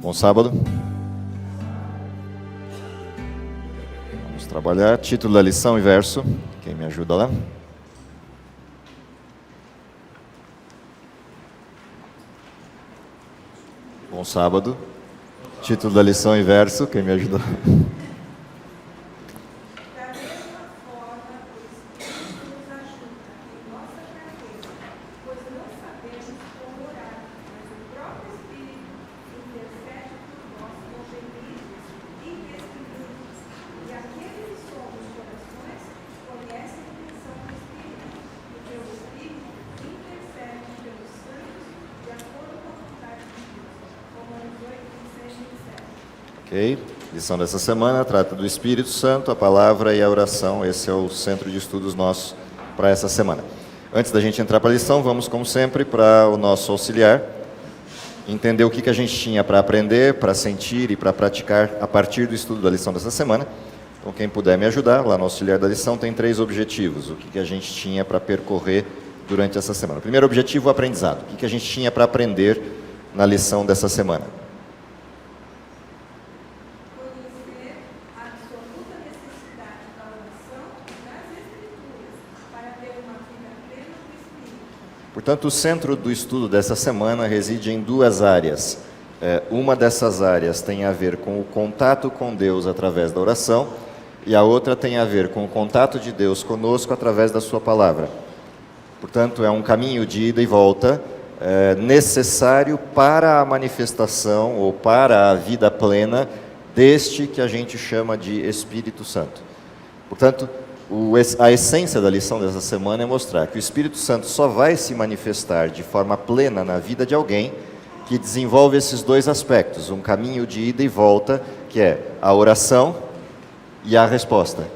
Bom sábado. Vamos trabalhar. Título da lição e verso. Quem me ajuda lá? Bom sábado. Título da lição e verso. Quem me ajuda lá? Ok, lição dessa semana trata do Espírito Santo, a palavra e a oração. Esse é o centro de estudos nosso para essa semana. Antes da gente entrar para a lição, vamos, como sempre, para o nosso auxiliar, entender o que a gente tinha para aprender, para sentir e para praticar a partir do estudo da lição dessa semana. Então, quem puder me ajudar, lá no auxiliar da lição tem 3 objetivos, o que a gente tinha para percorrer durante essa semana. O primeiro objetivo, o aprendizado. O que a gente tinha para aprender na lição dessa semana? Portanto, o centro do estudo dessa semana reside em 2 áreas. Uma dessas áreas tem a ver com o contato com Deus através da oração, e a outra tem a ver com o contato de Deus conosco através da sua palavra. Portanto, é um caminho de ida e volta necessário para a manifestação ou para a vida plena deste que a gente chama de Espírito Santo. Portanto, a essência da lição dessa semana é mostrar que o Espírito Santo só vai se manifestar de forma plena na vida de alguém que desenvolve esses 2 aspectos, um caminho de ida e volta, que é a oração e a resposta.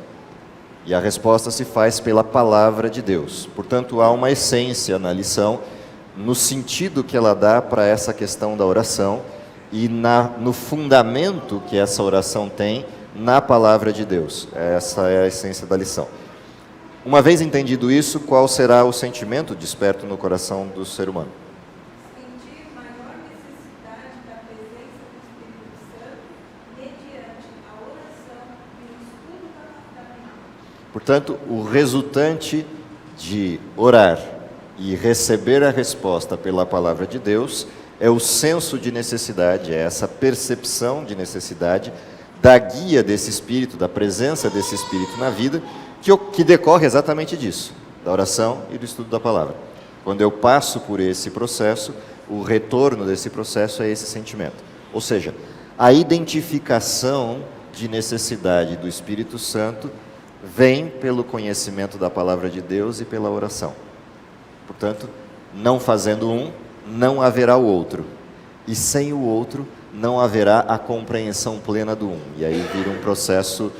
E a resposta se faz pela palavra de Deus. Portanto, há uma essência na lição, no sentido que ela dá para essa questão da oração e no fundamento que essa oração tem na palavra de Deus. Essa é a essência da lição. Uma vez entendido isso, qual será o sentimento desperto no coração do ser humano? Sentir maior necessidade da presença do Espírito Santo mediante a oração e o estudo da palavra. Portanto, o resultante de orar e receber a resposta pela palavra de Deus é o senso de necessidade, é essa percepção de necessidade da guia desse Espírito, da presença desse Espírito na vida, que decorre exatamente disso, da oração e do estudo da palavra. Quando eu passo por esse processo, o retorno desse processo é esse sentimento. Ou seja, a identificação de necessidade do Espírito Santo vem pelo conhecimento da palavra de Deus e pela oração. Portanto, não fazendo um, não haverá o outro. E sem o outro, não haverá a compreensão plena do um. E aí vira um processo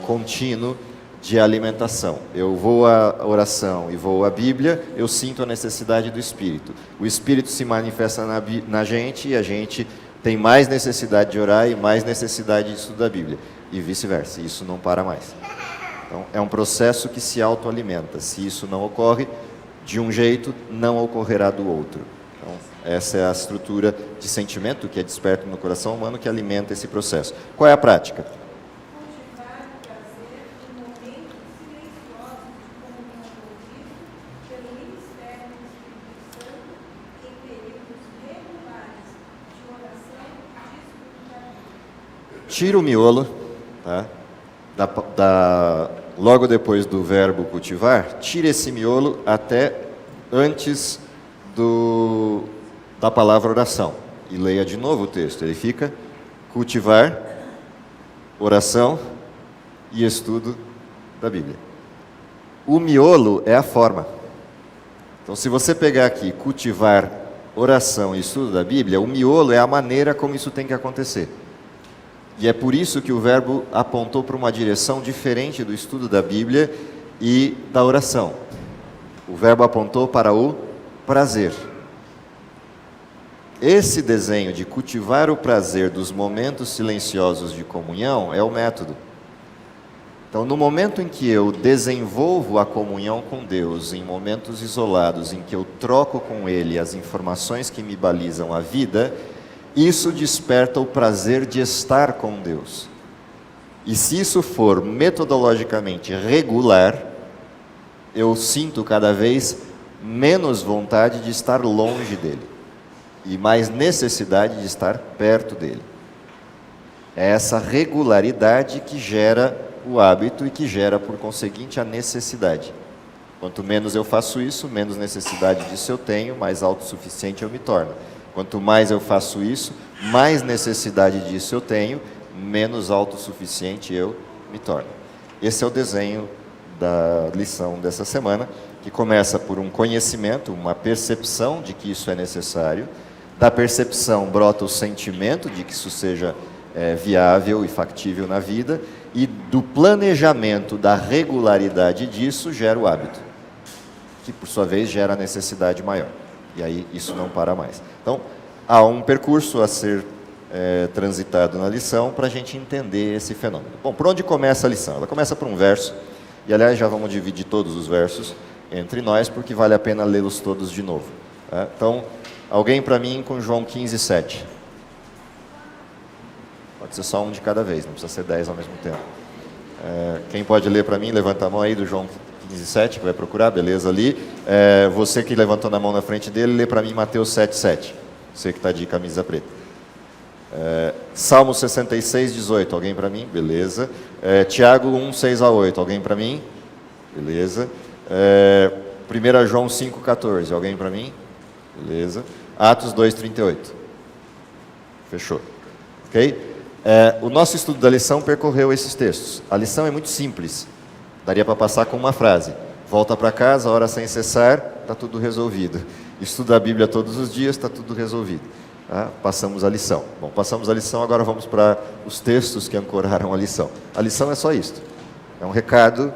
contínuo de alimentação. Eu vou à oração e vou à Bíblia, eu sinto a necessidade do Espírito. O Espírito se manifesta na gente e a gente tem mais necessidade de orar e mais necessidade de estudar a Bíblia. E vice-versa, isso não para mais. Então, é um processo que se autoalimenta. Se isso não ocorre de um jeito, não ocorrerá do outro. Então, essa é a estrutura de sentimento que é desperto no coração humano que alimenta esse processo. Qual é a prática? Cultivar o prazer em momentos silenciosos de comunhão com Cristo pelo ministério do Espírito Santo em períodos regulares de oração e de estudo da Bíblia. Tira o miolo, tá? Logo depois do verbo cultivar, tira esse miolo até antes da palavra oração. E leia de novo o texto. Ele fica cultivar, oração e estudo da Bíblia. O miolo é a forma. Então, se você pegar aqui, cultivar, oração e estudo da Bíblia, o miolo é a maneira como isso tem que acontecer. E é por isso que o verbo apontou para uma direção diferente do estudo da Bíblia e da oração. O verbo apontou para o prazer. Esse desenho de cultivar o prazer dos momentos silenciosos de comunhão é o método. Então, no momento em que eu desenvolvo a comunhão com Deus, em momentos isolados, em que eu troco com Ele as informações que me balizam a vida, isso desperta o prazer de estar com Deus. E se isso for metodologicamente regular, eu sinto cada vez menos vontade de estar longe dele e mais necessidade de estar perto dele. É essa regularidade que gera o hábito e que gera, por conseguinte, a necessidade. Quanto menos eu faço isso, menos necessidade disso eu tenho, mais autossuficiente eu me torno. Quanto mais eu faço isso, mais necessidade disso eu tenho, menos autossuficiente eu me torno. Esse é o desenho da lição dessa semana, que começa por um conhecimento, uma percepção de que isso é necessário. Da percepção brota o sentimento de que isso seja viável e factível na vida, e do planejamento da regularidade disso gera o hábito, que por sua vez gera a necessidade maior. E aí isso não para mais. Então, há um percurso a ser transitado na lição para a gente entender esse fenômeno. Bom, por onde começa a lição? Ela começa por um verso, e aliás já vamos dividir todos os versos entre nós, porque vale a pena lê-los todos de novo. Tá? Então, alguém para mim com João 15:7. Pode ser só um de cada vez, não precisa ser 10 ao mesmo tempo. Quem pode ler para mim? Levanta a mão aí do João 15:7, que vai procurar, beleza, ali. Você que levantou na mão na frente dele, lê para mim Mateus 7:7. Você que está de camisa preta. Salmo 66:18, alguém para mim? Beleza. Tiago 1:6-8, alguém para mim? Beleza. 1 João 5:14, alguém para mim? Beleza. Atos 2:38. Fechou. Ok? O nosso estudo da lição percorreu esses textos. A lição é muito simples. Daria para passar com uma frase. Volta para casa, ora sem cessar, está tudo resolvido. Estuda a Bíblia todos os dias, está tudo resolvido. Tá? Passamos a lição. Bom, passamos a lição, agora vamos para os textos que ancoraram a lição. A lição é só isto. É um recado,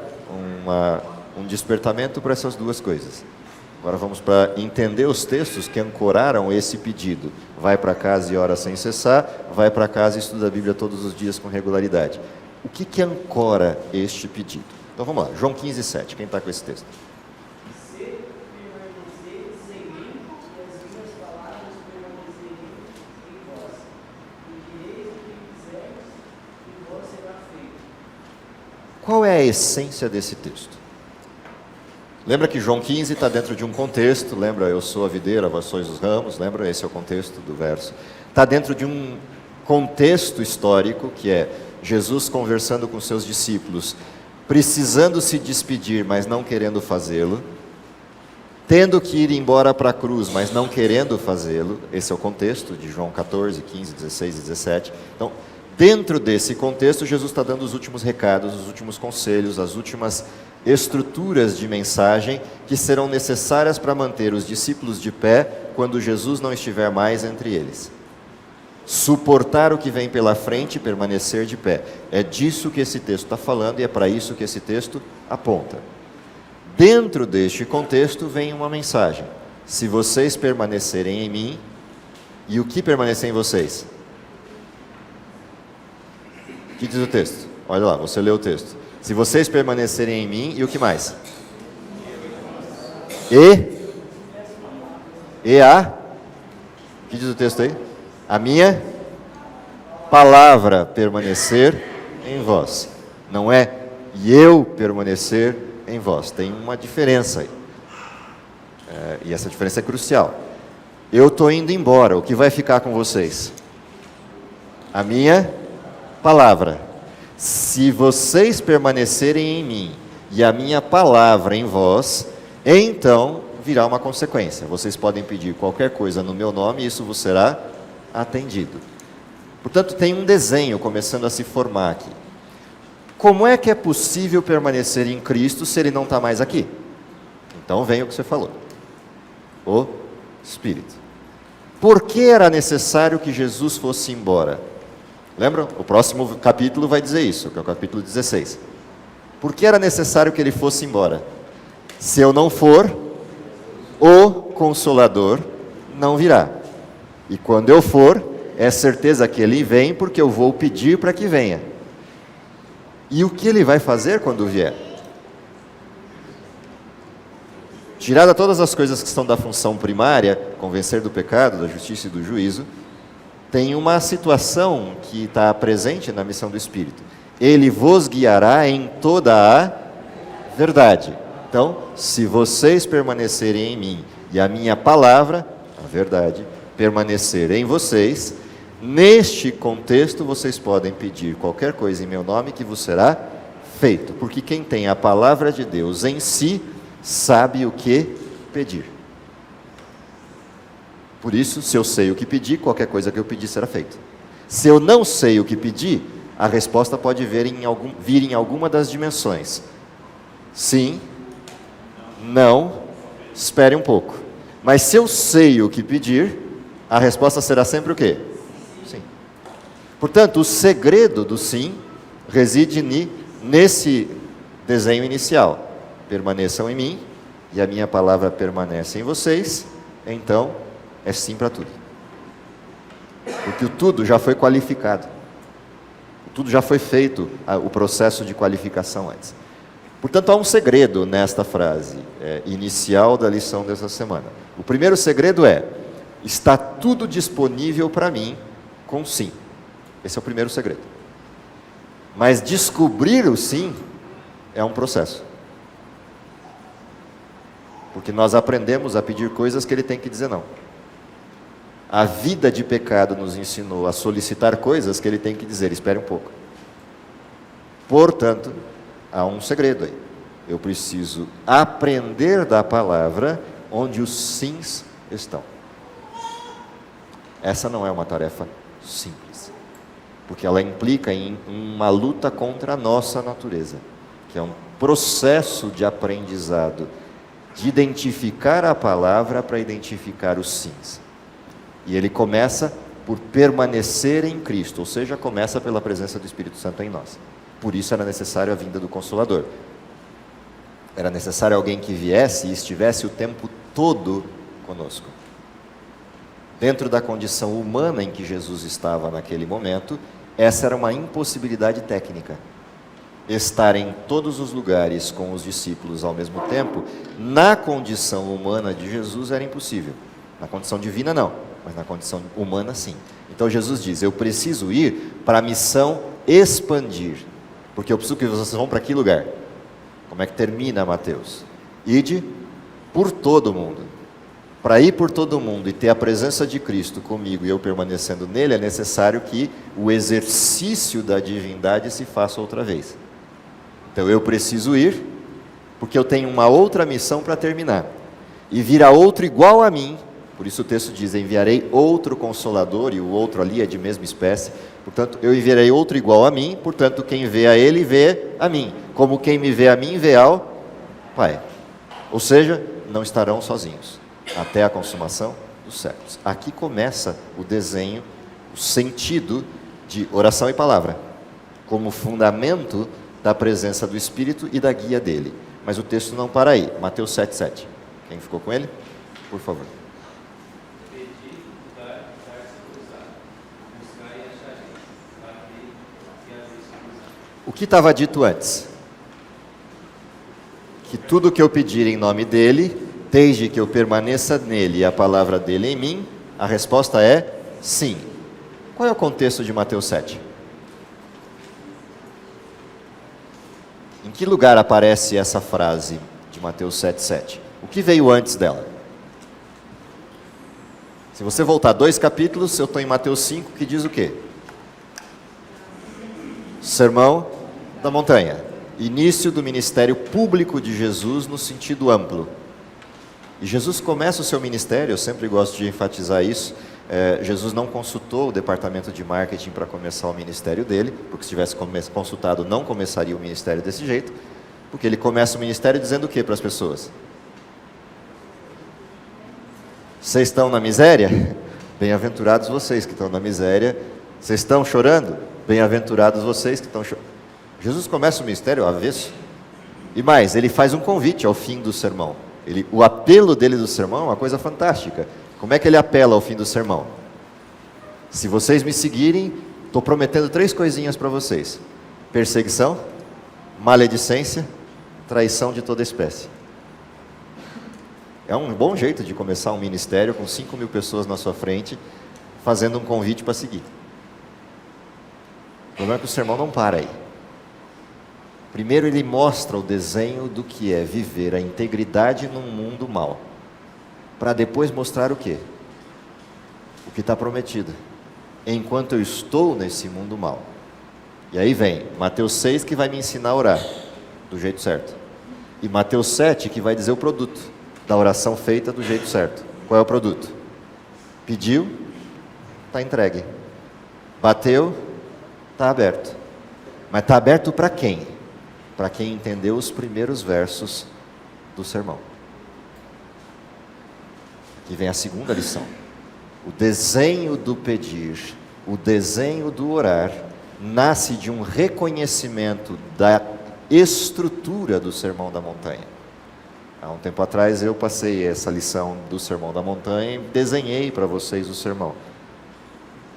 um despertamento para essas duas coisas. Agora vamos para entender os textos que ancoraram esse pedido. Vai para casa e ora sem cessar, vai para casa e estuda a Bíblia todos os dias com regularidade. O que ancora este pedido? Então vamos lá, João 15:7, quem está com esse texto? Se permaneceres em mim, e as minhas palavras permanecerem em vós, pedireis o que quiseres, e vos será feito. Qual é a essência desse texto? Lembra que João 15 está dentro de um contexto, lembra, eu sou a videira, vós sois os ramos, lembra, esse é o contexto do verso. Está dentro de um contexto histórico, que é Jesus conversando com seus discípulos, precisando se despedir, mas não querendo fazê-lo, tendo que ir embora para a cruz, mas não querendo fazê-lo. Esse é o contexto de João 14, 15, 16 e 17. Então, dentro desse contexto, Jesus está dando os últimos recados, os últimos conselhos, as últimas estruturas de mensagem que serão necessárias para manter os discípulos de pé quando Jesus não estiver mais entre eles. Suportar o que vem pela frente e permanecer de pé. É disso que esse texto está falando e é para isso que esse texto aponta. Dentro deste contexto vem uma mensagem. Se vocês permanecerem em mim, e o que permanecer em vocês? O que diz o texto? Olha lá, você lê o texto. Se vocês permanecerem em mim, e o que mais? E a? O que diz o texto aí? A minha palavra permanecer em vós. Não é e eu permanecer em vós. Tem uma diferença aí. E essa diferença é crucial. Eu estou indo embora. O que vai ficar com vocês? A minha palavra. Se vocês permanecerem em mim e a minha palavra em vós, então virá uma consequência. Vocês podem pedir qualquer coisa no meu nome e isso vos será atendido. Portanto, tem um desenho começando a se formar aqui. Como é que é possível permanecer em Cristo se Ele não está mais aqui? Então vem o que você falou. O Espírito. Por que era necessário que Jesus fosse embora? Lembram? O próximo capítulo vai dizer isso, que é o capítulo 16. Por que era necessário que Ele fosse embora? Se eu não for, o Consolador não virá. E quando eu for, é certeza que Ele vem, porque eu vou pedir para que venha. E o que Ele vai fazer quando vier? Tirada todas as coisas que estão da função primária, convencer do pecado, da justiça e do juízo, tem uma situação que está presente na missão do Espírito. Ele vos guiará em toda a verdade. Então, se vocês permanecerem em mim e a minha palavra, a verdade, permanecer em vocês, neste contexto vocês podem pedir qualquer coisa em meu nome que vos será feito. Porque quem tem a palavra de Deus em si, sabe o que pedir. Por isso, se eu sei o que pedir, qualquer coisa que eu pedir será feita. Se eu não sei o que pedir, a resposta pode vir em alguma das dimensões. Sim, não, espere um pouco. Mas se eu sei o que pedir, a resposta será sempre o quê? Sim. Portanto, o segredo do sim reside nesse desenho inicial. Permaneçam em mim e a minha palavra permanece em vocês, então é sim para tudo. Porque o tudo já foi qualificado. O tudo já foi feito, o processo de qualificação antes. Portanto, há um segredo nesta frase inicial da lição dessa semana. O primeiro segredo é: está tudo disponível para mim com sim. Esse é o primeiro segredo. Mas descobrir o sim é um processo. Porque nós aprendemos a pedir coisas que ele tem que dizer não. A vida de pecado nos ensinou a solicitar coisas que ele tem que dizer, espere um pouco. Portanto, há um segredo aí. Eu preciso aprender da palavra onde os sims estão. Essa não é uma tarefa simples, porque ela implica em uma luta contra a nossa natureza, que é um processo de aprendizado, de identificar a palavra para identificar os sims. E ele começa por permanecer em Cristo, ou seja, começa pela presença do Espírito Santo em nós. Por isso era necessário a vinda do Consolador. Era necessário alguém que viesse e estivesse o tempo todo conosco. Dentro da condição humana em que Jesus estava naquele momento, essa era uma impossibilidade técnica. Estar em todos os lugares com os discípulos ao mesmo tempo, na condição humana de Jesus era impossível. Na condição divina não, mas na condição humana sim. Então Jesus diz: eu preciso ir para a missão expandir, porque eu preciso que vocês vão para que lugar? Como é que termina Mateus? Ide por todo o mundo. Para ir por todo o mundo e ter a presença de Cristo comigo e eu permanecendo nele, é necessário que o exercício da divindade se faça outra vez. Então eu preciso ir, porque eu tenho uma outra missão para terminar. E virá outro igual a mim, por isso o texto diz: enviarei outro Consolador, e o outro ali é de mesma espécie. Portanto, eu enviarei outro igual a mim, portanto, quem vê a ele, vê a mim. Como quem me vê a mim, vê ao Pai. Ou seja, não estarão sozinhos, até a consumação dos séculos. Aqui começa o desenho, o sentido de oração e palavra, como fundamento da presença do Espírito e da guia dele. Mas o texto não para aí. Mateus 7,7. Quem ficou com ele? Por favor. O que estava dito antes? Que tudo que eu pedir em nome dele, desde que eu permaneça nele e a palavra dele em mim, a resposta é sim. Qual é o contexto de Mateus 7? Em que lugar aparece essa frase de Mateus 7,7? O que veio antes dela? Se você voltar 2 capítulos, eu estou em Mateus 5, que diz o quê? Sermão da Montanha. Início do ministério público de Jesus no sentido amplo. E Jesus começa o seu ministério, eu sempre gosto de enfatizar isso. Jesus não consultou o departamento de marketing para começar o ministério dele, porque se tivesse consultado não começaria o ministério desse jeito, porque ele começa o ministério dizendo o que para as pessoas? Vocês estão na miséria? Bem-aventurados vocês que estão na miséria. Vocês estão chorando? Bem-aventurados vocês que estão chorando. Jesus começa o ministério ao avesso. E mais, ele faz um convite ao fim do sermão. O apelo dele do sermão é uma coisa fantástica. Como é que ele apela ao fim do sermão? Se vocês me seguirem, estou prometendo 3 coisinhas para vocês: perseguição, maledicência, traição de toda espécie. É um bom jeito de começar um ministério com 5.000 pessoas na sua frente, fazendo um convite para seguir. O problema é que o sermão não para aí. Primeiro ele mostra o desenho do que é viver a integridade num mundo mau, para depois mostrar o quê? O que está prometido. Enquanto eu estou nesse mundo mau. E aí vem Mateus 6 que vai me ensinar a orar do jeito certo. E Mateus 7 que vai dizer o produto da oração feita do jeito certo. Qual é o produto? Pediu, está entregue. Bateu, está aberto. Mas está aberto para quem? Para quem entendeu os primeiros versos do sermão. Aqui vem a segunda lição. O desenho do pedir, o desenho do orar, nasce de um reconhecimento da estrutura do Sermão da Montanha. Há um tempo atrás eu passei essa lição do Sermão da Montanha e desenhei para vocês o sermão.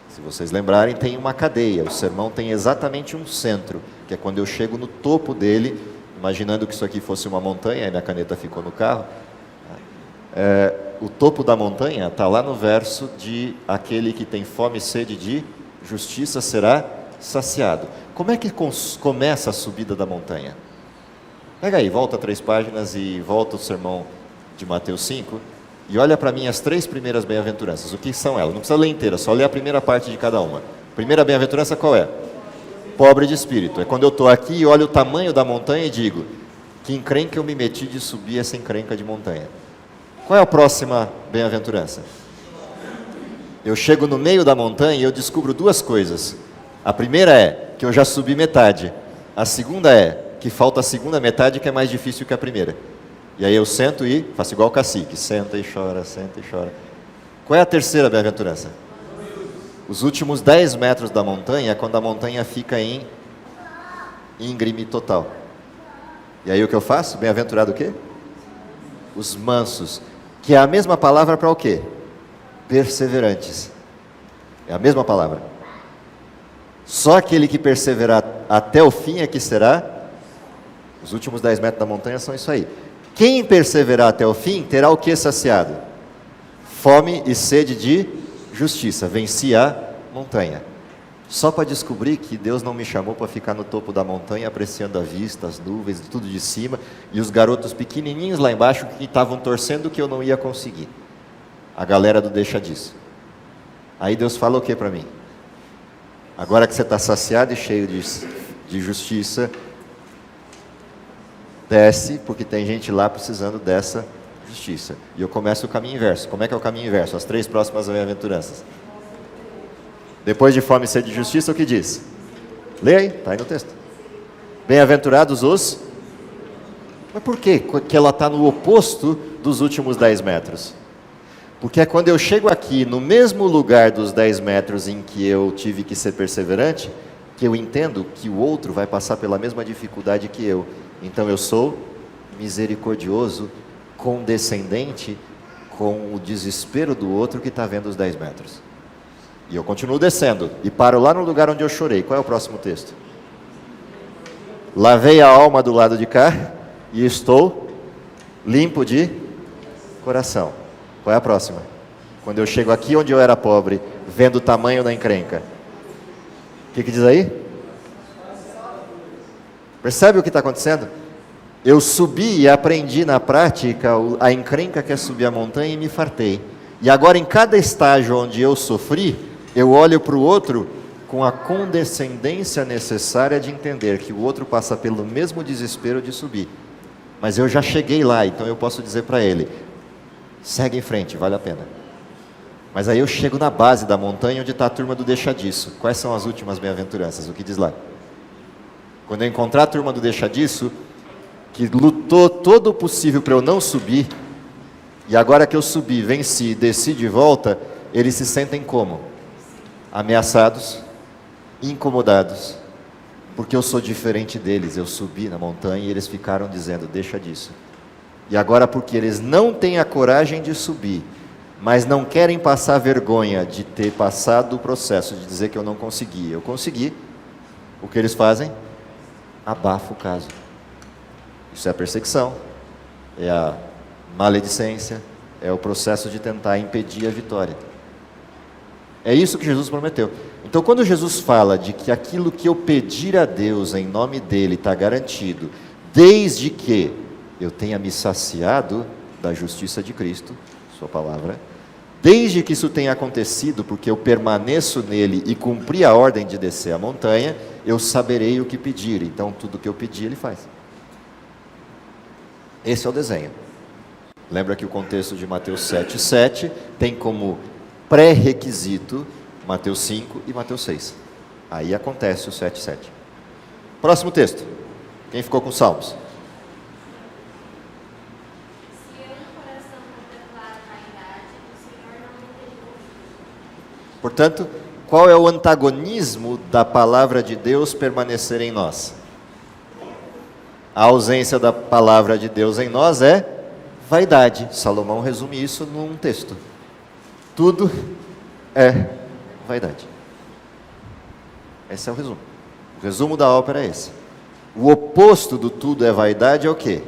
Se vocês lembrarem, tem uma cadeia. O sermão tem exatamente um centro, que é quando eu chego no topo dele, imaginando que isso aqui fosse uma montanha, aí minha caneta ficou no carro. O topo da montanha está lá no verso de aquele que tem fome e sede de justiça será saciado. Como é que começa a subida da montanha? Pega aí, volta 3 páginas e volta o sermão de Mateus 5 e olha para mim as 3 primeiras bem-aventuranças. O que são elas? Não precisa ler inteira, só ler a primeira parte de cada uma. Primeira bem-aventurança qual é? Pobre de espírito. É quando eu estou aqui e olho o tamanho da montanha e digo, que encrenca eu me meti de subir essa encrenca de montanha. Qual é a próxima bem-aventurança? Eu chego no meio da montanha e eu descubro 2 coisas. A primeira é que eu já subi metade. A segunda é que falta a segunda metade, que é mais difícil que a primeira. E aí eu sento e faço igual o cacique. Senta e chora, senta e chora. Qual é a terceira bem-aventurança? Os últimos 10 metros da montanha é quando a montanha fica em íngreme total. E aí o que eu faço? Bem-aventurado o quê? Os mansos. Que é a mesma palavra para o quê? Perseverantes. É a mesma palavra. Só aquele que perseverar até o fim é que será. Os últimos 10 metros da montanha são isso aí. Quem perseverar até o fim terá o que saciado? Fome e sede de justiça. Venci a montanha. Só para descobrir que Deus não me chamou para ficar no topo da montanha apreciando a vista, as nuvens, tudo de cima, e os garotos pequenininhos lá embaixo que estavam torcendo que eu não ia conseguir. A galera do deixa disso. Aí Deus fala o que para mim? Agora que você está saciado e cheio de justiça, desce, porque tem gente lá precisando dessa justiça. E eu começo o caminho inverso. Como é que é o caminho inverso? As 3 próximas bem-aventuranças. Depois de fome e sede de justiça, o que diz? Lê aí, está aí no texto. Bem-aventurados os... Mas por quê? Que ela está no oposto dos últimos 10 metros. Porque é quando eu chego aqui, no mesmo lugar dos 10 metros em que eu tive que ser perseverante, que eu entendo que o outro vai passar pela mesma dificuldade que eu. Então eu sou misericordioso, condescendente com o desespero do outro que está vendo os 10 metros. E eu continuo descendo e paro lá no lugar onde eu chorei. Qual é o próximo texto? Lavei a alma do lado de cá e estou limpo de coração. Qual é a próxima? Quando eu chego aqui onde eu era pobre, vendo o tamanho da encrenca. O que diz aí? Percebe o que está acontecendo? Eu subi e aprendi na prática a encrenca que é subir a montanha e me fartei. E agora em cada estágio onde eu sofri, eu olho para o outro com a condescendência necessária de entender que o outro passa pelo mesmo desespero de subir. Mas eu já cheguei lá, então eu posso dizer para ele, segue em frente, vale a pena. Mas aí eu chego na base da montanha onde está a turma do deixa disso. Quais são as últimas bem-aventuranças? O que diz lá? Quando eu encontrar a turma do deixa disso, que lutou todo o possível para eu não subir, e agora que eu subi, venci, desci de volta, eles se sentem como? Ameaçados, incomodados, porque eu sou diferente deles. Eu subi na montanha e eles ficaram dizendo, deixa disso. E agora porque eles não têm a coragem de subir, mas não querem passar vergonha de ter passado o processo, de dizer que eu não consegui. Eu consegui. O que eles fazem? Abafa o caso. Isso é a perseguição, é a maledicência, é o processo de tentar impedir a vitória. É isso que Jesus prometeu. Então, quando Jesus fala de que aquilo que eu pedir a Deus em nome dele está garantido, desde que eu tenha me saciado da justiça de Cristo, sua palavra, desde que isso tenha acontecido, porque eu permaneço nele e cumpri a ordem de descer a montanha, eu saberei o que pedir. Então, tudo que eu pedir, ele faz. Esse é o desenho. Lembra que o contexto de Mateus 7,7 tem como pré-requisito Mateus 5 e Mateus 6. Aí acontece o 7,7. Próximo texto. Quem ficou com Salmos? Portanto, qual é o antagonismo da palavra de Deus permanecer em nós? A ausência da palavra de Deus em nós é vaidade. Salomão resume isso num texto. Tudo é vaidade. Esse é o resumo. O resumo da ópera é esse. O oposto do tudo é vaidade é o quê?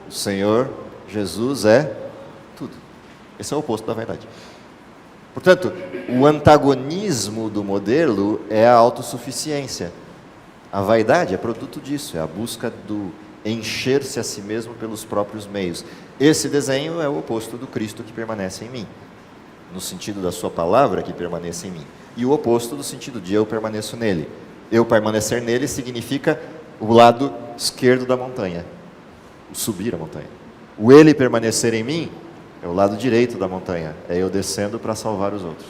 O Senhor Jesus é tudo. Esse é o oposto da vaidade. Portanto, o antagonismo do modelo é a autossuficiência. A vaidade é produto disso, é a busca do encher-se a si mesmo pelos próprios meios. Esse desenho é o oposto do Cristo que permanece em mim, no sentido da sua palavra que permanece em mim, e o oposto do sentido de eu permaneço nele. Eu permanecer nele significa o lado esquerdo da montanha, o subir a montanha. O ele permanecer em mim é o lado direito da montanha, é eu descendo para salvar os outros.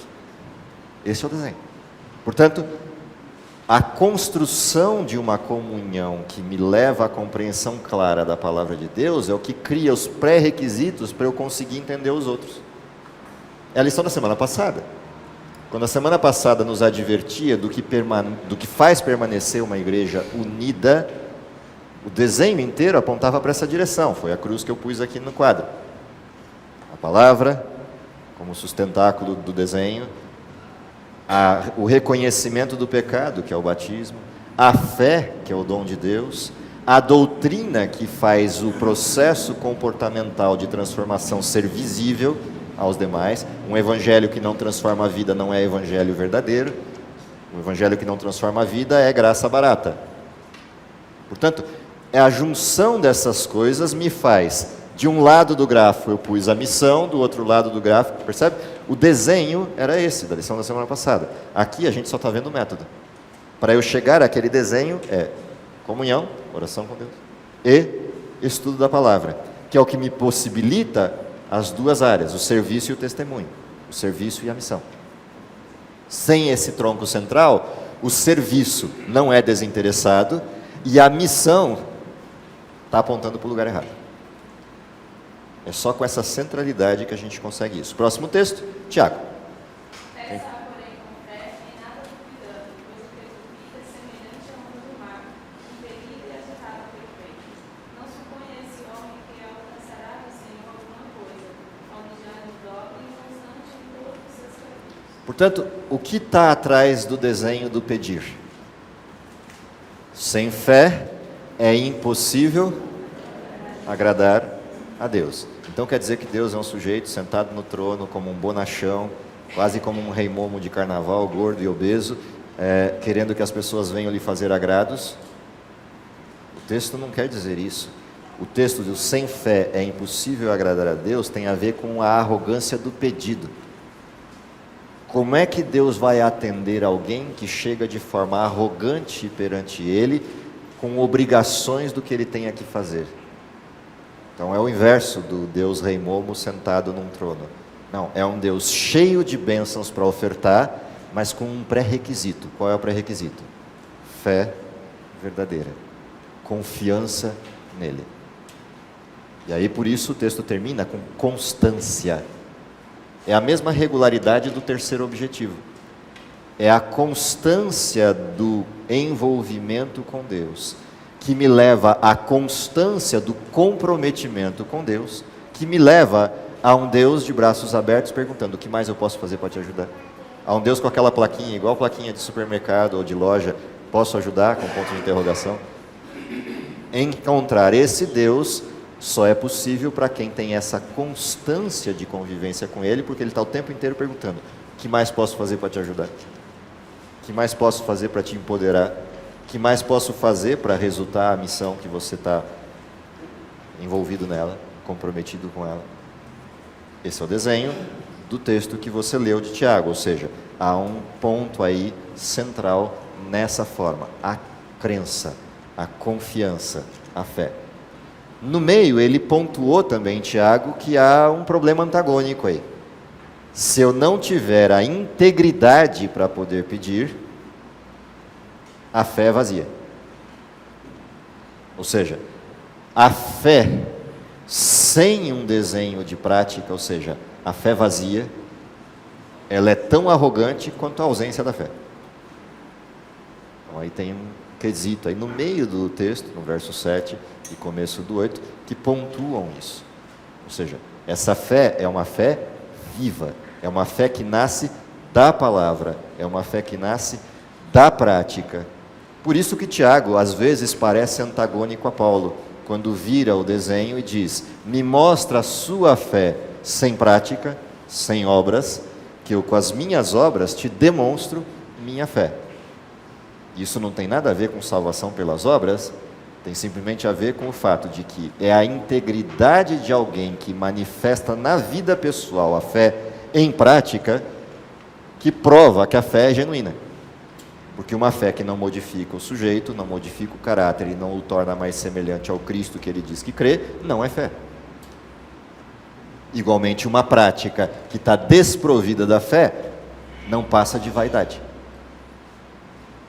Esse é o desenho. Portanto, a construção de uma comunhão que me leva à compreensão clara da palavra de Deus é o que cria os pré-requisitos para eu conseguir entender os outros. É a lição da semana passada. Quando a semana passada nos advertia do que faz permanecer uma igreja unida, o desenho inteiro apontava para essa direção. Foi a cruz que eu pus aqui no quadro. A palavra, como sustentáculo do desenho, o reconhecimento do pecado, que é o batismo, a fé, que é o dom de Deus, a doutrina, que faz o processo comportamental de transformação ser visível aos demais. Um evangelho que não transforma a vida não é evangelho verdadeiro. O evangelho que não transforma a vida é graça barata. Portanto, a junção dessas coisas me faz, de um lado do grafo eu pus a missão, do outro lado do grafo, percebe? O desenho era esse, da lição da semana passada. Aqui a gente só está vendo o método. Para eu chegar àquele desenho é comunhão, oração com Deus, e estudo da palavra, que é o que me possibilita as duas áreas, o serviço e o testemunho, o serviço e a missão. Sem esse tronco central, o serviço não é desinteressado e a missão está apontando para o lugar errado. É só com essa centralidade que a gente consegue isso. Próximo texto, Tiago. Peça, porém, com fé, em nada duvidando, pois o que duvida é semelhante à onda do mar, impelida e agitada pelo vento. Não suponha esse homem que alcançará do Senhor alguma coisa, almejando dobre e constante em todos os seus caminhos. Portanto, o que está atrás do desenho do pedir? Sem fé é impossível agradar a Deus. Então quer dizer que Deus é um sujeito sentado no trono como um bonachão, quase como um rei momo de carnaval, gordo e obeso, querendo que as pessoas venham lhe fazer agrados? O texto não quer dizer isso. O texto do sem fé é impossível agradar a Deus tem a ver com a arrogância do pedido. Como é que Deus vai atender alguém que chega de forma arrogante perante Ele, com obrigações do que Ele tem que fazer? Então é o inverso do Deus Rei Momo sentado num trono. Não, é um Deus cheio de bênçãos para ofertar, mas com um pré-requisito. Qual é o pré-requisito? Fé verdadeira, confiança nele. E aí por isso o texto termina com constância. É a mesma regularidade do terceiro objetivo. É a constância do envolvimento com Deus que me leva à constância do comprometimento com Deus, que me leva a um Deus de braços abertos perguntando: o que mais eu posso fazer para te ajudar? A um Deus com aquela plaquinha, igual plaquinha de supermercado ou de loja, posso ajudar? Com ponto de interrogação. Encontrar esse Deus só é possível para quem tem essa constância de convivência com Ele, porque Ele está o tempo inteiro perguntando: o que mais posso fazer para te ajudar? O que mais posso fazer para te empoderar? O que mais posso fazer para resultar a missão que você está envolvido nela, comprometido com ela? Esse é o desenho do texto que você leu de Tiago, ou seja, há um ponto aí central nessa forma, a crença, a confiança, a fé. No meio, ele pontuou também, Tiago, que há um problema antagônico aí. Se eu não tiver a integridade para poder pedir, a fé é vazia. Ou seja, a fé sem um desenho de prática, ou seja, a fé vazia, ela é tão arrogante quanto a ausência da fé. Então aí tem um quesito aí no meio do texto, no verso 7 e começo do 8, que pontuam isso. Ou seja, essa fé é uma fé viva, é uma fé que nasce da palavra, é uma fé que nasce da prática. Por isso que Tiago, às vezes, parece antagônico a Paulo, quando vira o desenho e diz: me mostra a sua fé sem prática, sem obras, que eu com as minhas obras te demonstro minha fé. Isso não tem nada a ver com salvação pelas obras, tem simplesmente a ver com o fato de que é a integridade de alguém que manifesta na vida pessoal a fé em prática que prova que a fé é genuína. Porque uma fé que não modifica o sujeito, não modifica o caráter e não o torna mais semelhante ao Cristo que ele diz que crê, não é fé. Igualmente, uma prática que está desprovida da fé não passa de vaidade,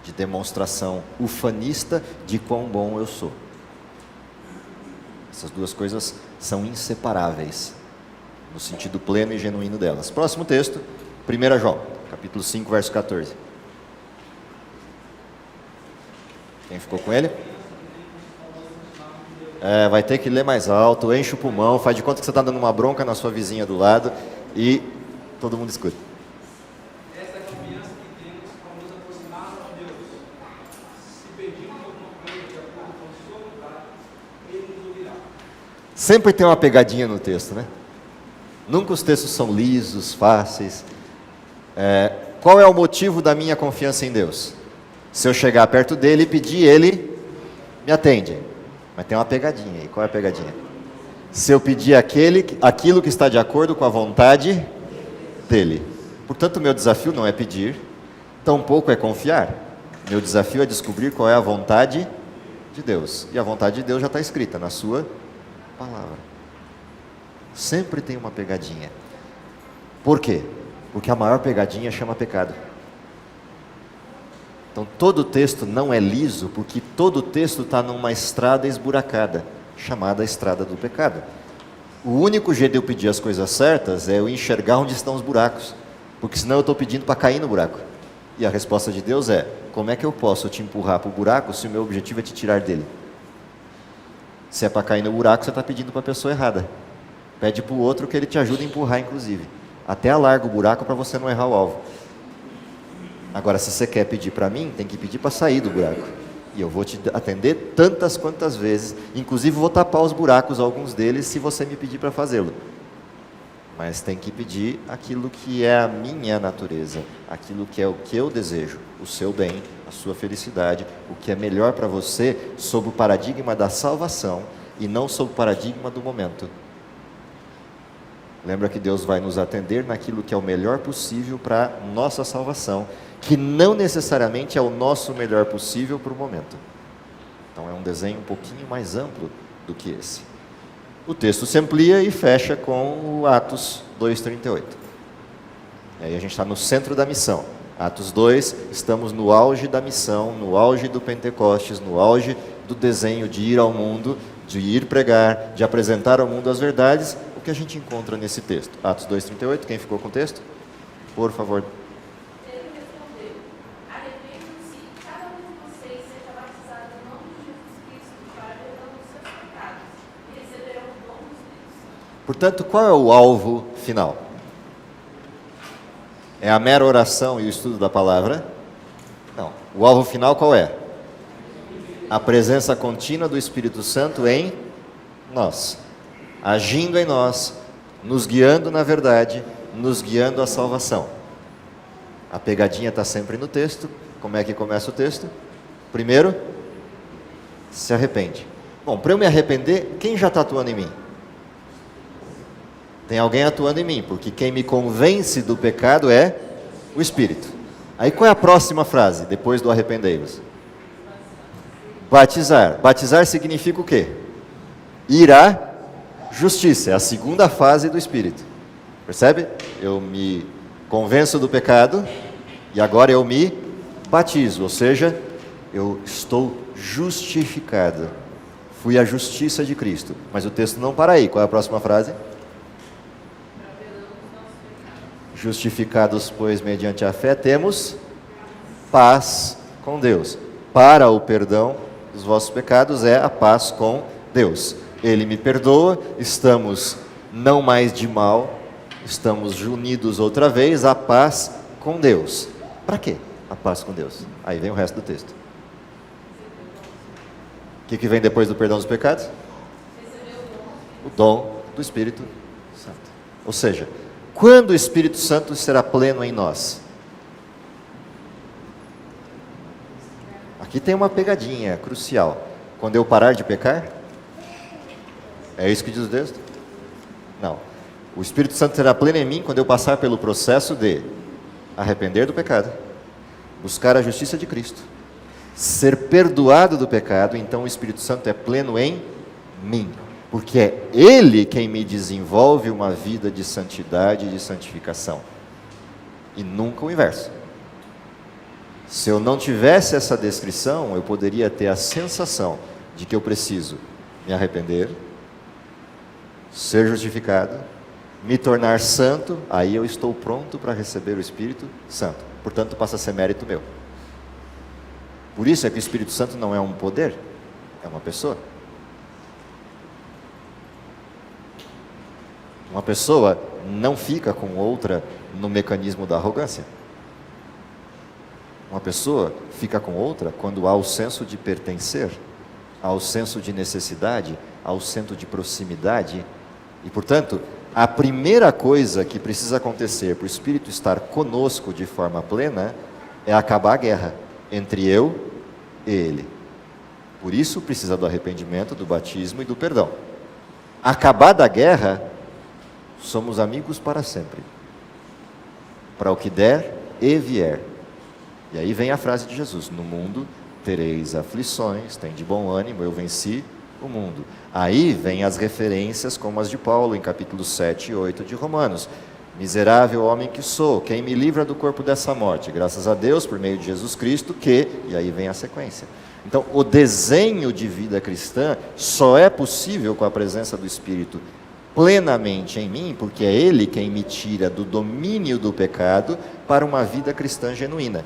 de demonstração ufanista de quão bom eu sou. Essas duas coisas são inseparáveis, no sentido pleno e genuíno delas. Próximo texto, 1 João, capítulo 5, verso 14. Quem ficou com ele? Vai ter que ler mais alto, enche o pulmão, faz de conta que você está dando uma bronca na sua vizinha do lado e todo mundo escuta. Esta é a confiança que temos para nos aproximarmos de Deus. Se pedirmos alguma coisa de acordo com a sua vontade, Ele nos ouvirá. Sempre tem uma pegadinha no texto, né? Nunca os textos são lisos, fáceis. Qual é o motivo da minha confiança em Deus? Se eu chegar perto dele e pedir, ele me atende. Mas tem uma pegadinha aí. Qual é a pegadinha? Se eu pedir aquilo que está de acordo com a vontade dele. Portanto, o meu desafio não é pedir, tampouco é confiar. Meu desafio é descobrir qual é a vontade de Deus. E a vontade de Deus já está escrita na sua palavra. Sempre tem uma pegadinha. Por quê? Porque a maior pegadinha chama pecado. Então, todo texto não é liso, porque todo texto está numa estrada esburacada, chamada estrada do pecado. O único jeito de eu pedir as coisas certas é eu enxergar onde estão os buracos, porque senão eu estou pedindo para cair no buraco. E a resposta de Deus é: como é que eu posso te empurrar para o buraco se o meu objetivo é te tirar dele? Se é para cair no buraco, você está pedindo para a pessoa errada. Pede para o outro que ele te ajude a empurrar, inclusive. Até alarga o buraco para você não errar o alvo. Agora, se você quer pedir para mim, tem que pedir para sair do buraco. E eu vou te atender tantas quantas vezes, inclusive vou tapar os buracos, alguns deles, se você me pedir para fazê-lo. Mas tem que pedir aquilo que é a minha natureza, aquilo que é o que eu desejo, o seu bem, a sua felicidade, o que é melhor para você, sob o paradigma da salvação e não sob o paradigma do momento. Lembra que Deus vai nos atender naquilo que é o melhor possível para nossa salvação, que não necessariamente é o nosso melhor possível para o momento. Então é um desenho um pouquinho mais amplo do que esse. O texto se amplia e fecha com o Atos 2,38. E aí a gente está no centro da missão. Atos 2, estamos no auge da missão, no auge do Pentecostes, no auge do desenho de ir ao mundo, de ir pregar, de apresentar ao mundo as verdades. O que a gente encontra nesse texto? Atos 2,38, quem ficou com o texto? Por favor. Portanto, qual é o alvo final? É a mera oração e o estudo da palavra? Não. O alvo final qual é? A presença contínua do Espírito Santo em nós, agindo em nós, nos guiando na verdade, nos guiando à salvação. A pegadinha está sempre no texto. Como é que começa o texto? Primeiro, se arrepende. Bom, para eu me arrepender, quem já está atuando em mim? Tem alguém atuando em mim, porque quem me convence do pecado é o Espírito. Aí qual é a próxima frase, depois do arrependei-vos? Batizar. Batizar significa o quê? Ir à justiça, é a segunda fase do Espírito. Percebe? Eu me convenço do pecado e agora eu me batizo, ou seja, eu estou justificado. Fui a justiça de Cristo. Mas o texto não para aí. Qual é a próxima frase? Justificados, pois, mediante a fé, temos paz com Deus. Para o perdão dos vossos pecados é a paz com Deus. Ele me perdoa, estamos não mais de mal, estamos unidos outra vez, a paz com Deus. Para quê a paz com Deus? Aí vem o resto do texto. O que vem depois do perdão dos pecados? O dom do Espírito Santo. Ou seja, quando o Espírito Santo será pleno em nós? Aqui tem uma pegadinha crucial. Quando eu parar de pecar? É isso que diz o texto? Não. O Espírito Santo será pleno em mim quando eu passar pelo processo de arrepender do pecado, buscar a justiça de Cristo, ser perdoado do pecado. Então o Espírito Santo é pleno em mim, porque é Ele quem me desenvolve uma vida de santidade e de santificação, e nunca o inverso. Se eu não tivesse essa descrição, eu poderia ter a sensação de que eu preciso me arrepender, ser justificado, me tornar santo, aí eu estou pronto para receber o Espírito Santo. Portanto, passa a ser mérito meu. Por isso é que o Espírito Santo não é um poder, é uma pessoa. Uma pessoa não fica com outra no mecanismo da arrogância. Uma pessoa fica com outra quando há o senso de pertencer, há o senso de necessidade, há o senso de proximidade. E, portanto, a primeira coisa que precisa acontecer para o Espírito estar conosco de forma plena é acabar a guerra entre eu e Ele. Por isso precisa do arrependimento, do batismo e do perdão. Acabada a guerra, somos amigos para sempre, para o que der e vier. E aí vem a frase de Jesus: no mundo tereis aflições, tem de bom ânimo, eu venci o mundo. Aí vem as referências como as de Paulo em capítulos 7 e 8 de Romanos. Miserável homem que sou, quem me livra do corpo dessa morte? Graças a Deus, por meio de Jesus Cristo, que... E aí vem a sequência. Então, o desenho de vida cristã só é possível com a presença do Espírito plenamente em mim, porque é Ele quem me tira do domínio do pecado para uma vida cristã genuína.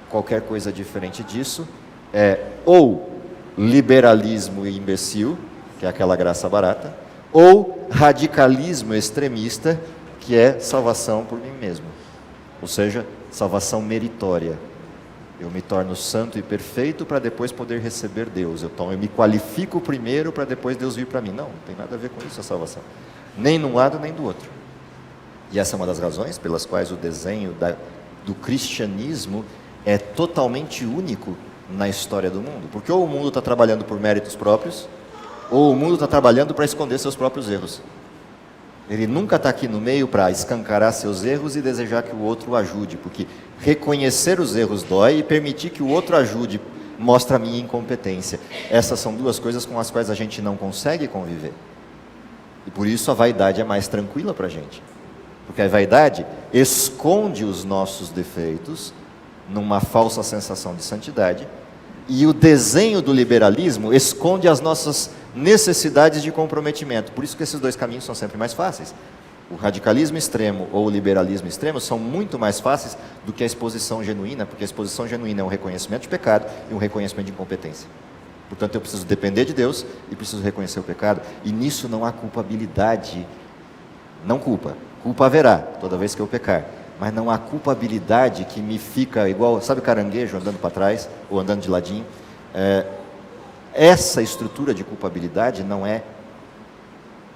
Qualquer coisa diferente disso é ou liberalismo imbecil, que é aquela graça barata, ou radicalismo extremista, que é salvação por mim mesmo, ou seja, salvação meritória. Eu me torno santo e perfeito para depois poder receber Deus. Então eu me qualifico primeiro para depois Deus vir para mim. Não tem nada a ver com isso a salvação, nem num lado nem do outro. E essa é uma das razões pelas quais o desenho do cristianismo é totalmente único na história do mundo, porque ou o mundo está trabalhando por méritos próprios, ou o mundo está trabalhando para esconder seus próprios erros. Ele nunca está aqui no meio para escancarar seus erros e desejar que o outro o ajude, porque reconhecer os erros dói e permitir que o outro ajude mostra a minha incompetência. Essas são duas coisas com as quais a gente não consegue conviver. E por isso a vaidade é mais tranquila para a gente, porque a vaidade esconde os nossos defeitos numa falsa sensação de santidade, e o desenho do liberalismo esconde as nossas necessidades de comprometimento. Por isso que esses dois caminhos são sempre mais fáceis. O radicalismo extremo ou o liberalismo extremo são muito mais fáceis do que a exposição genuína, porque a exposição genuína é um reconhecimento de pecado e um reconhecimento de incompetência. Portanto, eu preciso depender de Deus e preciso reconhecer o pecado, e nisso não há culpabilidade. Não culpa. Culpa haverá toda vez que eu pecar, mas não há culpabilidade que me fica igual, sabe, caranguejo andando para trás ou andando de ladinho. Essa estrutura de culpabilidade não é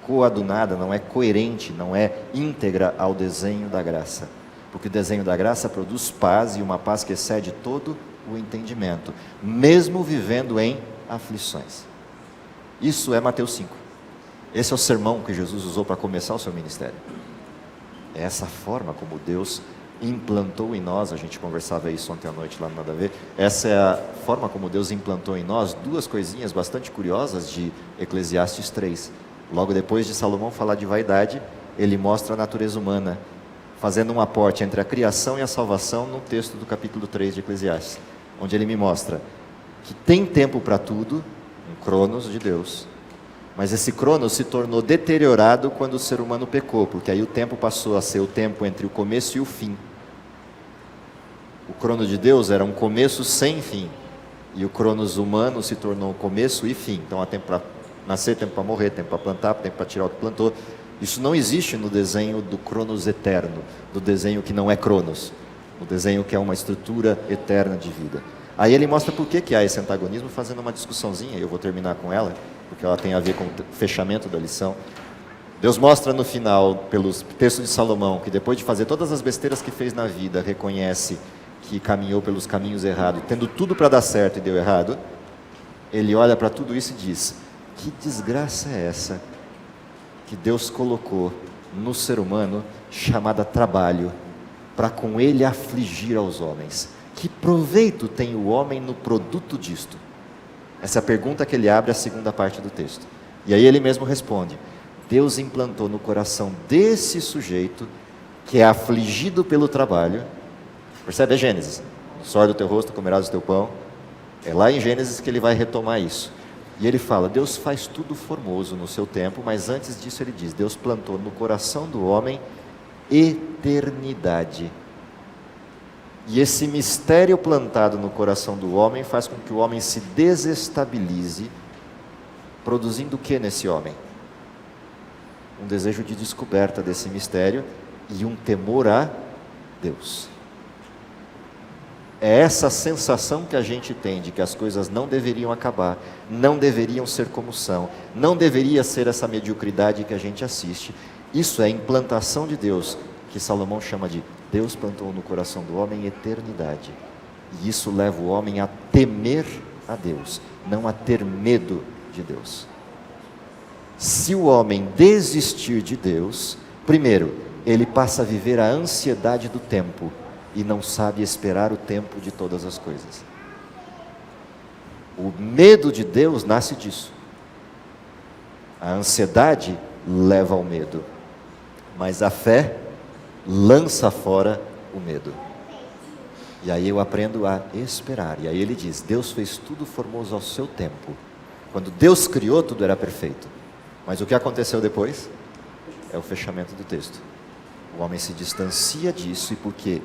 coadunada, não é coerente, não é íntegra ao desenho da graça. Porque o desenho da graça produz paz, e uma paz que excede todo o entendimento, mesmo vivendo em aflições. Isso é Mateus 5. Esse é o sermão que Jesus usou para começar o seu ministério. É essa forma como Deus implantou em nós, a gente conversava isso ontem à noite lá no Nada a Ver, essa é a forma como Deus implantou em nós duas coisinhas bastante curiosas de Eclesiastes 3. Logo depois de Salomão falar de vaidade, ele mostra a natureza humana, fazendo um aporte entre a criação e a salvação no texto do capítulo 3 de Eclesiastes, onde ele me mostra que tem tempo para tudo, um cronos de Deus, mas esse cronos se tornou deteriorado quando o ser humano pecou, porque aí o tempo passou a ser o tempo entre o começo e o fim. O crono de Deus era um começo sem fim, e o cronos humano se tornou começo e fim. Então há tempo para nascer, tempo para morrer, tempo para plantar, tempo para tirar o que plantou. Isso não existe no desenho do cronos eterno, do desenho que não é cronos, no desenho que é uma estrutura eterna de vida. Aí ele mostra por que há esse antagonismo, fazendo uma discussãozinha, e eu vou terminar com ela, porque ela tem a ver com o fechamento da lição. Deus mostra no final, pelos textos de Salomão, que depois de fazer todas as besteiras que fez na vida, reconhece que caminhou pelos caminhos errados, tendo tudo para dar certo e deu errado. Ele olha para tudo isso e diz: que desgraça é essa que Deus colocou no ser humano, chamada trabalho, para com ele afligir aos homens? Que proveito tem o homem no produto disto? Essa é a pergunta que ele abre a segunda parte do texto. E aí ele mesmo responde: Deus implantou no coração desse sujeito, que é afligido pelo trabalho. Percebe? É Gênesis. Suor do teu rosto comerás o teu pão. É lá em Gênesis que ele vai retomar isso. E ele fala: Deus faz tudo formoso no seu tempo, mas antes disso ele diz: Deus plantou no coração do homem eternidade. E esse mistério plantado no coração do homem faz com que o homem se desestabilize, produzindo o que nesse homem? Um desejo de descoberta desse mistério e um temor a Deus. É essa sensação que a gente tem de que as coisas não deveriam acabar, não deveriam ser como são, não deveria ser essa mediocridade que a gente assiste. Isso é a implantação de Deus, que Salomão chama de Deus plantou no coração do homem eternidade. E isso leva o homem a temer a Deus, não a ter medo de Deus. Se o homem desistir de Deus, primeiro, ele passa a viver a ansiedade do tempo e não sabe esperar o tempo de todas as coisas. O medo de Deus nasce disso. A ansiedade leva ao medo, mas a fé lança fora o medo. E aí eu aprendo a esperar. E aí ele diz: Deus fez tudo formoso ao seu tempo. Quando Deus criou, tudo era perfeito. Mas o que aconteceu depois? É o fechamento do texto. O homem se distancia disso, e porque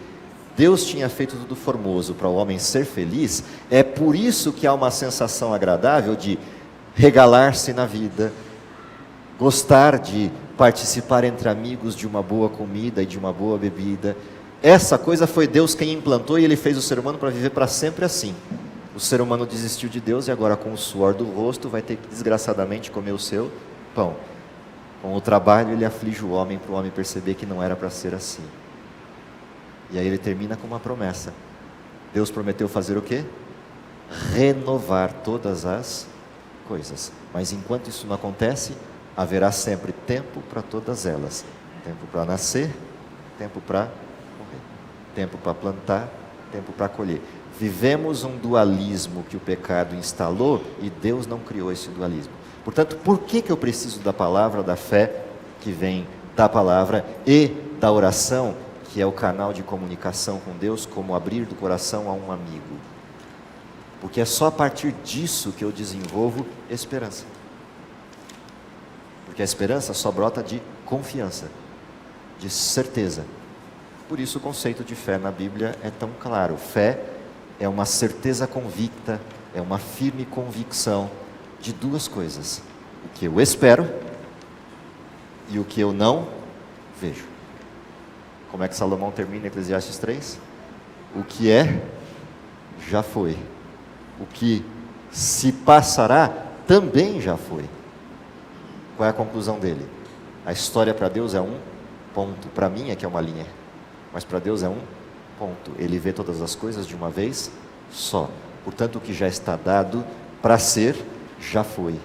Deus tinha feito tudo formoso para o homem ser feliz, é por isso que há uma sensação agradável de regalar-se na vida, gostar de participar entre amigos de uma boa comida e de uma boa bebida. Essa coisa foi Deus quem implantou, e Ele fez o ser humano para viver para sempre assim. O ser humano desistiu de Deus e agora, com o suor do rosto, vai ter que desgraçadamente comer o seu pão. Com o trabalho ele aflige o homem, para o homem perceber que não era para ser assim. E aí ele termina com uma promessa. Deus prometeu fazer o quê? Renovar todas as coisas. Mas enquanto isso não acontece, haverá sempre tempo para todas elas. Tempo para nascer, tempo para morrer. Tempo para plantar, tempo para colher. Vivemos um dualismo que o pecado instalou, e Deus não criou esse dualismo. Portanto, por que eu preciso da palavra, da fé que vem da palavra, e da oração, que é o canal de comunicação com Deus, como abrir do coração a um amigo? Porque é só a partir disso que eu desenvolvo esperança. Porque a esperança só brota de confiança, de certeza. Por isso o conceito de fé na Bíblia é tão claro. Fé é uma certeza convicta, é uma firme convicção de duas coisas: o que eu espero e o que eu não vejo. Como é que Salomão termina Eclesiastes 3? O que é, já foi. O que se passará, também já foi. Qual é a conclusão dele? A história para Deus é um ponto, para mim é que é uma linha. mas para Deus é um ponto. Ele vê todas as coisas de uma vez só. Portanto, o que já está dado para ser, já foi.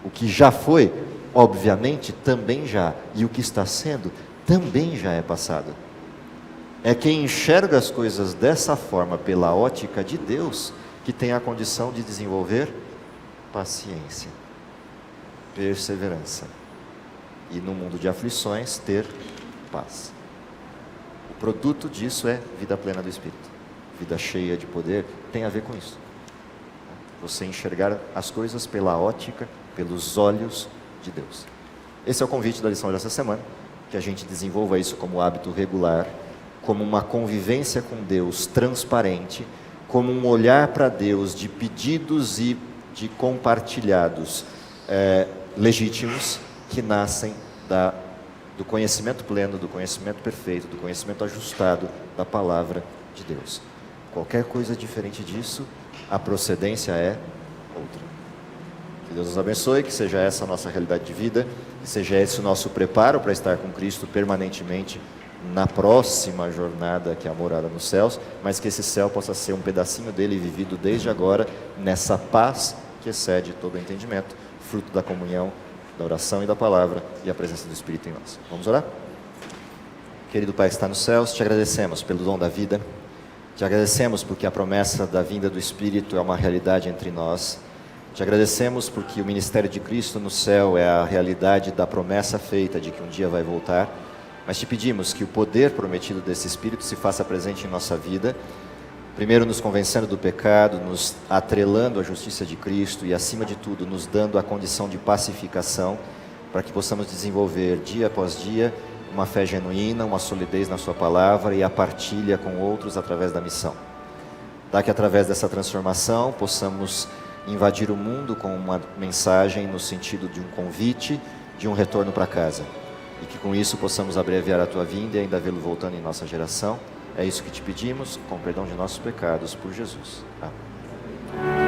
O que já foi, obviamente, também já. E o que está sendo, também já é passado. É quem enxerga as coisas dessa forma, pela ótica de Deus, que tem a condição de desenvolver paciência, perseverança. E no mundo de aflições, ter paz. O produto disso é vida plena do Espírito. Vida cheia de poder tem a ver com isso. Você enxergar as coisas pela ótica, pelos olhos de Deus. Esse é o convite da lição dessa semana, que a gente desenvolva isso como hábito regular, como uma convivência com Deus transparente, como um olhar para Deus de pedidos e de compartilhados legítimos que nascem do conhecimento pleno, do conhecimento perfeito, do conhecimento ajustado da palavra de Deus. Qualquer coisa diferente disso, a procedência é outra. Que Deus nos abençoe, que seja essa a nossa realidade de vida, que seja esse o nosso preparo para estar com Cristo permanentemente na próxima jornada, que é a morada nos céus, mas que esse céu possa ser um pedacinho dele vivido desde agora, nessa paz que excede todo o entendimento, fruto da comunhão, da oração e da palavra e a presença do Espírito em nós. Vamos orar? Querido Pai que está nos céus, te agradecemos pelo dom da vida, te agradecemos porque a promessa da vinda do Espírito é uma realidade entre nós, te agradecemos porque o ministério de Cristo no céu é a realidade da promessa feita de que um dia vai voltar, mas te pedimos que o poder prometido desse Espírito se faça presente em nossa vida, primeiro nos convencendo do pecado, nos atrelando à justiça de Cristo e, acima de tudo, nos dando a condição de pacificação para que possamos desenvolver dia após dia uma fé genuína, uma solidez na sua palavra e a partilha com outros através da missão. Dá que através dessa transformação possamos invadir o mundo com uma mensagem no sentido de um convite, de um retorno para casa. E que com isso possamos abreviar a tua vinda e ainda vê-lo voltando em nossa geração. É isso que te pedimos, com perdão de nossos pecados, por Jesus. Amém.